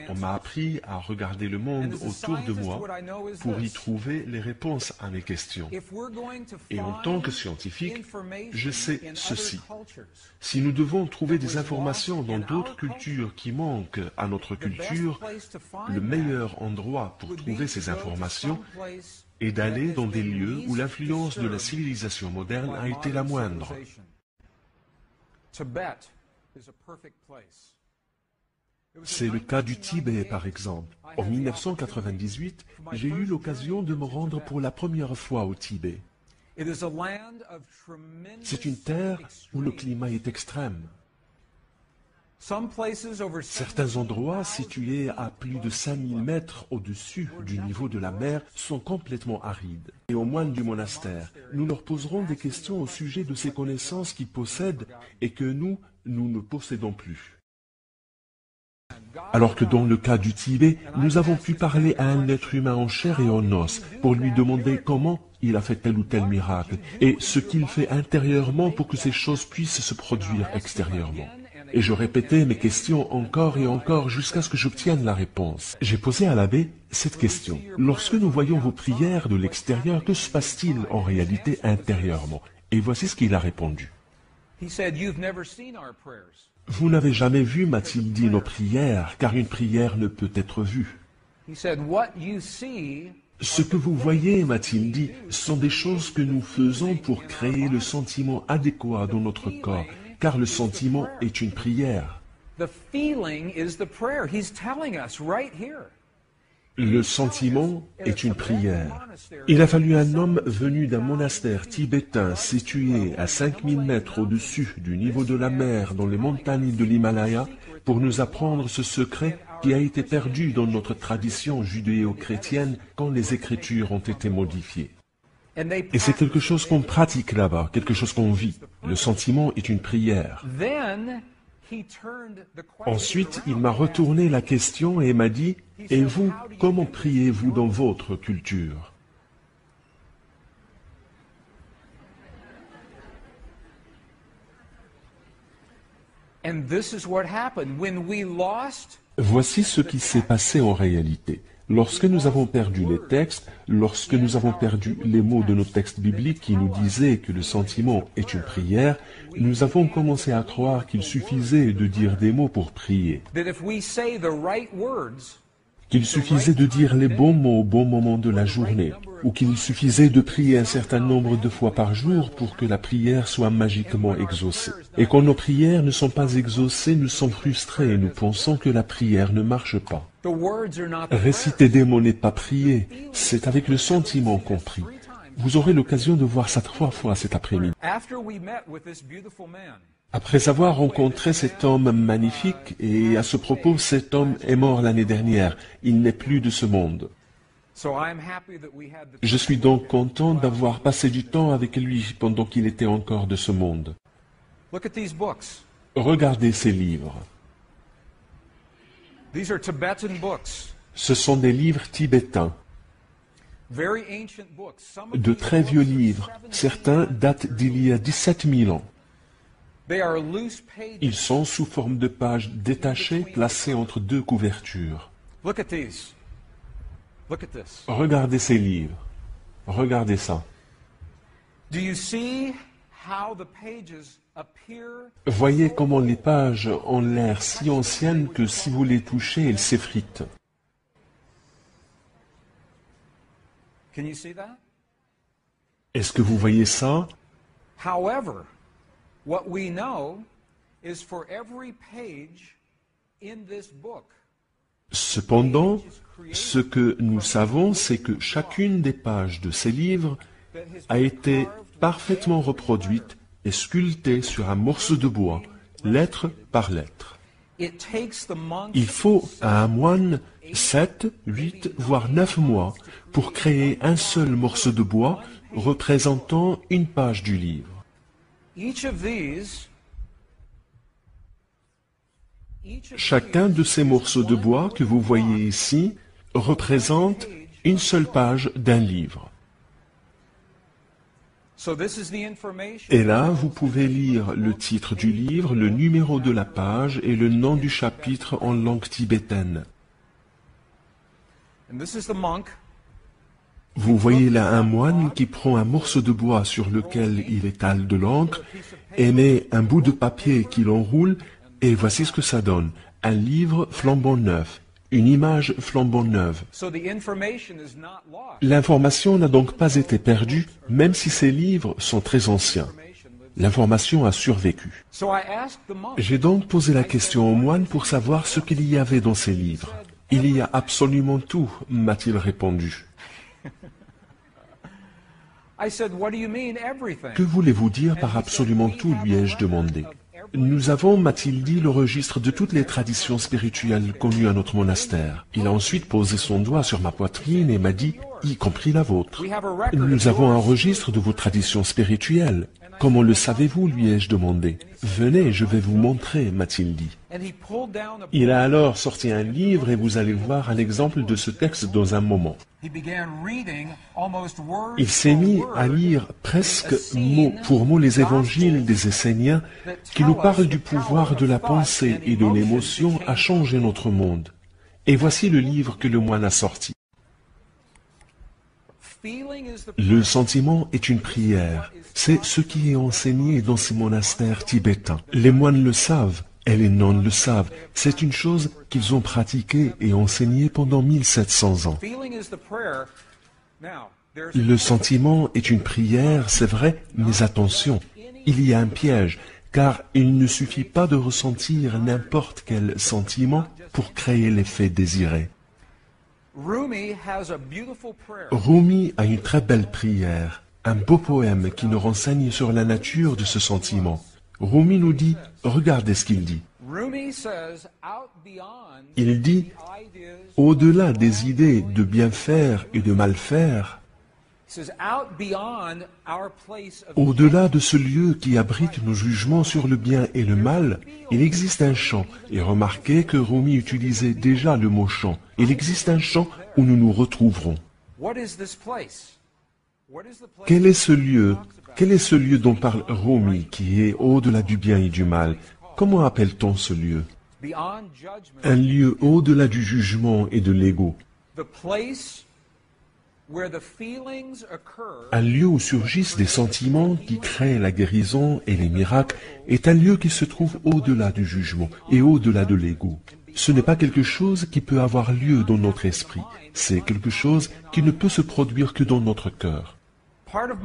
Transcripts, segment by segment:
On m'a appris à regarder le monde autour de moi pour y trouver les réponses à mes questions. Et en tant que scientifique, je sais ceci. Si nous devons trouver des informations dans d'autres cultures qui manquent à notre culture, le meilleur endroit pour trouver ces informations est d'aller dans des lieux où l'influence de la civilisation moderne a été la moindre. C'est le cas du Tibet, par exemple. En 1998, j'ai eu l'occasion de me rendre pour la première fois au Tibet. C'est une terre où le climat est extrême. Certains endroits situés à plus de 5000 mètres au-dessus du niveau de la mer sont complètement arides. Et aux moines du monastère, nous leur poserons des questions au sujet de ces connaissances qu'ils possèdent et que nous ne possédons plus. Alors que dans le cas du Tibet, nous avons pu parler à un être humain en chair et en os pour lui demander comment il a fait tel ou tel miracle et ce qu'il fait intérieurement pour que ces choses puissent se produire extérieurement. Et je répétais mes questions encore et encore jusqu'à ce que j'obtienne la réponse. J'ai posé à l'abbé cette question. Lorsque nous voyons vos prières de l'extérieur, que se passe-t-il en réalité intérieurement? Et voici ce qu'il a répondu. Vous n'avez jamais vu, m'a-t-il dit, nos prières, car une prière ne peut être vue. Ce que vous voyez, m'a-t-il dit, sont des choses que nous faisons pour créer le sentiment adéquat dans notre corps, car le sentiment est une prière. Le sentiment est une prière. Il a fallu un homme venu d'un monastère tibétain situé à 5000 mètres au-dessus du niveau de la mer dans les montagnes de l'Himalaya pour nous apprendre ce secret qui a été perdu dans notre tradition judéo-chrétienne quand les Écritures ont été modifiées. Et c'est quelque chose qu'on pratique là-bas, quelque chose qu'on vit. Le sentiment est une prière. Ensuite, il m'a retourné la question et m'a dit, « Et vous, comment priez-vous dans votre culture ?» Voici ce qui s'est passé en réalité. Lorsque nous avons perdu les textes, lorsque nous avons perdu les mots de nos textes bibliques qui nous disaient que le sentiment est une prière, nous avons commencé à croire qu'il suffisait de dire des mots pour prier. Qu'il suffisait de dire les bons mots au bon moment de la journée, ou qu'il suffisait de prier un certain nombre de fois par jour pour que la prière soit magiquement exaucée. Et quand nos prières ne sont pas exaucées, nous sommes frustrés et nous pensons que la prière ne marche pas. Réciter des mots n'est pas prier, c'est avec le sentiment qu'on prie. Vous aurez l'occasion de voir ça 3 fois cet après-midi. Après avoir rencontré cet homme magnifique, et à ce propos, cet homme est mort l'année dernière, il n'est plus de ce monde. Je suis donc content d'avoir passé du temps avec lui pendant qu'il était encore de ce monde. Regardez ces livres. Ce sont des livres tibétains. De très vieux livres, certains datent d'il y a 17 000 ans. Ils sont sous forme de pages détachées placées entre 2 couvertures. Regardez ces livres. Regardez ça. Voyez comment les pages ont l'air si anciennes que si vous les touchez, elles s'effritent. Est-ce que vous voyez ça? Cependant, ce que nous savons, c'est que chacune des pages de ces livres a été parfaitement reproduite et sculptée sur un morceau de bois, lettre par lettre. Il faut à un moine 7, 8, voire 9 mois pour créer un seul morceau de bois représentant une page du livre. Chacun de ces morceaux de bois que vous voyez ici représente une seule page d'un livre. Et là, vous pouvez lire le titre du livre, le numéro de la page et le nom du chapitre en langue tibétaine. Vous voyez là un moine qui prend un morceau de bois sur lequel il étale de l'encre et met un bout de papier qu'il enroule, et voici ce que ça donne. Un livre flambant neuf, une image flambant neuve. L'information n'a donc pas été perdue, même si ces livres sont très anciens. L'information a survécu. J'ai donc posé la question au moine pour savoir ce qu'il y avait dans ces livres. Il y a absolument tout, m'a-t-il répondu. Que voulez-vous dire par absolument tout, lui ai-je demandé. Nous avons, m'a-t-il dit, le registre de toutes les traditions spirituelles connues à notre monastère. Il a ensuite posé son doigt sur ma poitrine et m'a dit, y compris la vôtre. Nous avons un registre de vos traditions spirituelles. Comment le savez-vous, lui ai-je demandé. Venez, je vais vous montrer, m'a-t-il dit. Il a alors sorti un livre et vous allez voir un exemple de ce texte dans un moment. Il s'est mis à lire presque mot pour mot les évangiles des Esséniens qui nous parlent du pouvoir de la pensée et de l'émotion à changer notre monde. Et voici le livre que le moine a sorti. Le sentiment est une prière. C'est ce qui est enseigné dans ces monastères tibétains. Les moines le savent et les nonnes le savent. C'est une chose qu'ils ont pratiquée et enseignée pendant 1700 ans. Le sentiment est une prière, c'est vrai, mais attention, il y a un piège, car il ne suffit pas de ressentir n'importe quel sentiment pour créer l'effet désiré. Rumi a une très belle prière, un beau poème qui nous renseigne sur la nature de ce sentiment. Rumi nous dit, regardez ce qu'il dit. Il dit, au-delà des idées de bien faire et de mal faire, au-delà de ce lieu qui abrite nos jugements sur le bien et le mal, il existe un champ. Et remarquez que Rumi utilisait déjà le mot champ. Il existe un champ où nous nous retrouverons. Quel est ce lieu? Quel est ce lieu dont parle Rumi, qui est au-delà du bien et du mal? Comment appelle-t-on ce lieu? Un lieu au-delà du jugement et de l'ego. Un lieu où surgissent des sentiments qui créent la guérison et les miracles est un lieu qui se trouve au-delà du jugement et au-delà de l'ego. Ce n'est pas quelque chose qui peut avoir lieu dans notre esprit, c'est quelque chose qui ne peut se produire que dans notre cœur.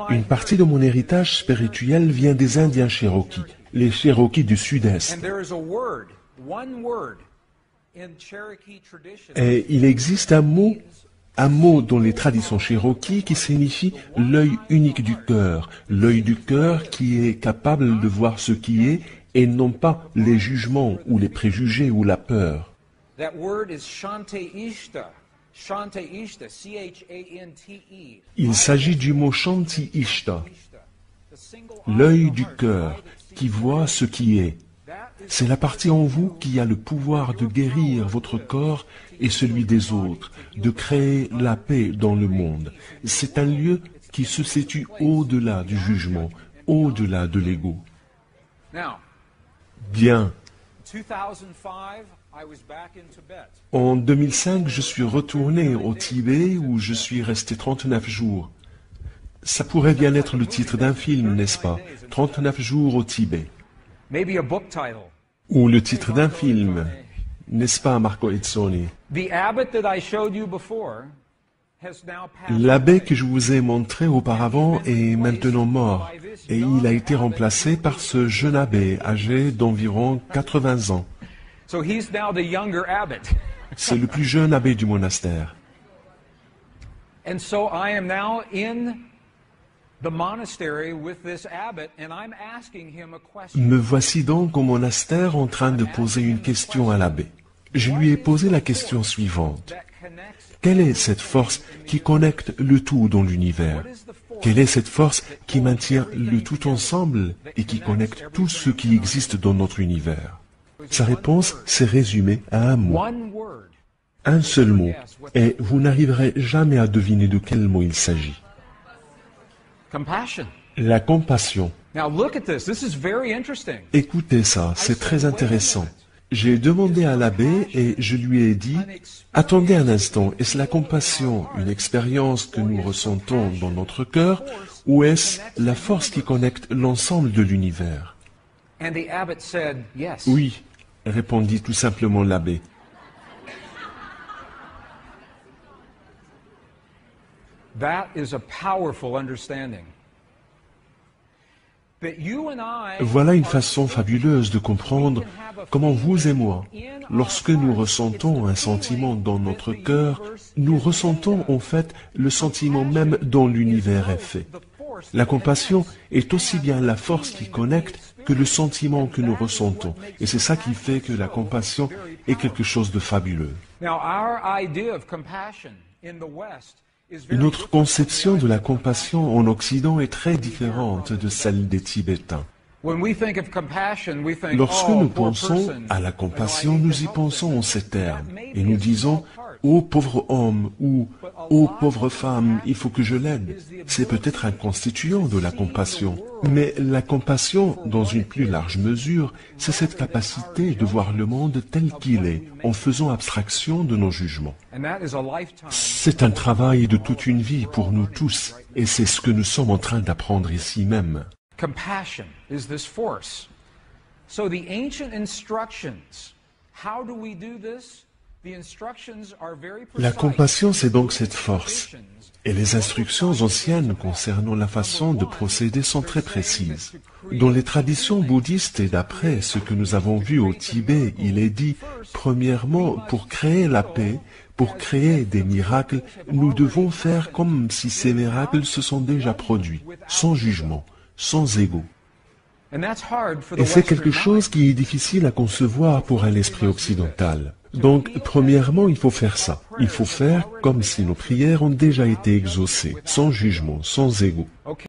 Une partie de mon héritage spirituel vient des Indiens Cherokees, les Cherokees du Sud-Est. Et il existe un mot dans les traditions Cherokee qui signifie l'œil unique du cœur qui est capable de voir ce qui est et non pas les jugements ou les préjugés ou la peur. Il s'agit du mot Shanti Ishta, l'œil du cœur qui voit ce qui est. C'est la partie en vous qui a le pouvoir de guérir votre corps et celui des autres, de créer la paix dans le monde. C'est un lieu qui se situe au-delà du jugement, au-delà de l'ego. Bien. En 2005, je suis retourné au Tibet où je suis resté 39 jours. Ça pourrait bien être le titre d'un film, n'est-ce pas? 39 jours au Tibet. Ou le titre d'un film, n'est-ce pas, Marco Ezzoni? L'abbé que je vous ai montré auparavant est maintenant mort et il a été remplacé par ce jeune abbé âgé d'environ 80 ans. C'est le plus jeune abbé du monastère. Me voici donc au monastère en train de poser une question à l'abbé. Je lui ai posé la question suivante. Quelle est cette force qui connecte le tout dans l'univers? Quelle est cette force qui maintient le tout ensemble et qui connecte tout ce qui existe dans notre univers? Sa réponse s'est résumée à un mot. Un seul mot. Et vous n'arriverez jamais à deviner de quel mot il s'agit. La compassion. Now look at this. This is very interesting. Écoutez ça, c'est très intéressant. J'ai demandé à l'abbé et je lui ai dit, attendez un instant, est-ce la compassion une expérience que nous ressentons dans notre cœur ou est-ce la force qui connecte l'ensemble de l'univers? And the abbot said, yes. Oui, répondit tout simplement l'abbé. That is a powerful understanding. That you and I Voilà une façon fabuleuse de comprendre comment vous et moi, lorsque nous ressentons un sentiment dans notre cœur, nous ressentons en fait le sentiment même dont l'univers est fait. La compassion est aussi bien la force qui connecte que le sentiment que nous ressentons. Et c'est ça qui fait que la compassion est quelque chose de fabuleux. Now our idea of compassion in the West is very Notre conception de la compassion en Occident est très différente de celle des Tibétains. When we think of compassion, we think, Lorsque oh, nous poor pensons person. à la compassion, nous y pensons en ces termes. Et nous disons, ô pauvre homme ou ô pauvre femme, il faut que je l'aide. C'est peut-être un constituant de la compassion. Mais la compassion, dans une plus large mesure, c'est cette capacité de voir le monde tel qu'il est, en faisant abstraction de nos jugements. And that is a lifetime. C'est un travail de toute une vie pour nous tous, et c'est ce que nous sommes en train d'apprendre ici même. Compassion is this force. So the ancient instructions, how do we do this? The instructions are very precise. La compassion, c'est donc cette force. Et les instructions anciennes concernant la façon de procéder sont très précises. Dans les traditions bouddhistes et d'après ce que nous avons vu au Tibet, il est dit, premièrement, pour créer la paix, pour créer des miracles, nous devons faire comme si ces miracles se sont déjà produits, sans jugement, sans ego. And that's hard for the Et c'est Western quelque chose qui est difficile à concevoir pour un esprit occidental. Donc, premièrement, il faut faire ça. Il faut faire comme si nos prières ont déjà été exaucées, sans jugement, sans ego. mind. Okay.